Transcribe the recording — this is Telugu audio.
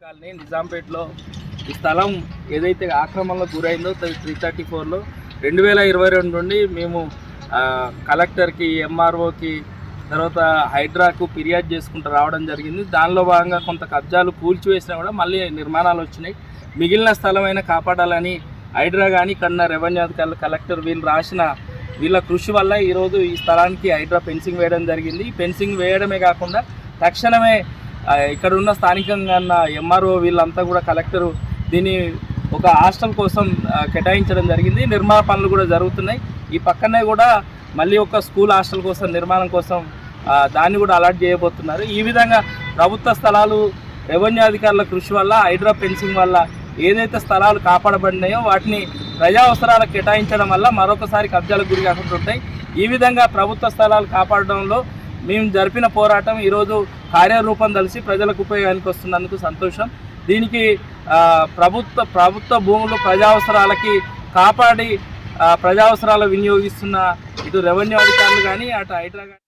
కాలనీ నిజాంపేటలో ఈ స్థలం ఏదైతే ఆక్రమణలో గురైందో 334లో 2022 నుండి మేము కలెక్టర్కి, ఎంఆర్ఓకి, తర్వాత హైడ్రాకు ఫిర్యాదు చేసుకుంటూ రావడం జరిగింది. దానిలో భాగంగా కొంత కబ్జాలు కూల్చివేసినా కూడా మళ్ళీ నిర్మాణాలు వచ్చినాయి. మిగిలిన స్థలమైనా కాపాడాలని హైడ్రా కానీ కన్నా రెవెన్యూ అధికారులు, కలెక్టర్ వీళ్ళ కృషి వల్ల ఈరోజు ఈ స్థలానికి హైడ్రా ఫెన్సింగ్ వేయడం జరిగింది. ఈ ఫెన్సింగ్ వేయడమే కాకుండా తక్షణమే ఇక్కడ ఉన్న స్థానికంగా ఉన్న ఎంఆర్ఓ వీళ్ళంతా కూడా కలెక్టరు దీన్ని ఒక హాస్టల్ కోసం కేటాయించడం జరిగింది. నిర్మాణ పనులు కూడా జరుగుతున్నాయి. ఈ పక్కనే కూడా మళ్ళీ ఒక స్కూల్ హాస్టల్ కోసం నిర్మాణం కోసం దాన్ని కూడా అలాట్ చేయబోతున్నారు. ఈ విధంగా ప్రభుత్వ స్థలాలు రెవెన్యూ అధికారుల కృషి వల్ల, హైడ్రా ఫెన్సింగ్ వల్ల ఏదైతే స్థలాలు కాపాడబడినాయో వాటిని ప్రజా అవసరాలకు కేటాయించడం వల్ల మరొకసారి కబ్జాలకు గురి కాకుండా ఉంటాయి. ఈ విధంగా ప్రభుత్వ స్థలాలు కాపాడడంలో మేము జరిపిన పోరాటం ఈరోజు కార్యరూపం తెలిసి ప్రజలకు ఉపయోగానికి వస్తున్నందుకు సంతోషం. దీనికి ప్రభుత్వ భూములు ప్రజావసరాలకి కాపాడి ప్రజావసరాలు వినియోగిస్తున్న ఇటు రెవెన్యూ అధికారులు కానీ అటు హైడ్రా కానీ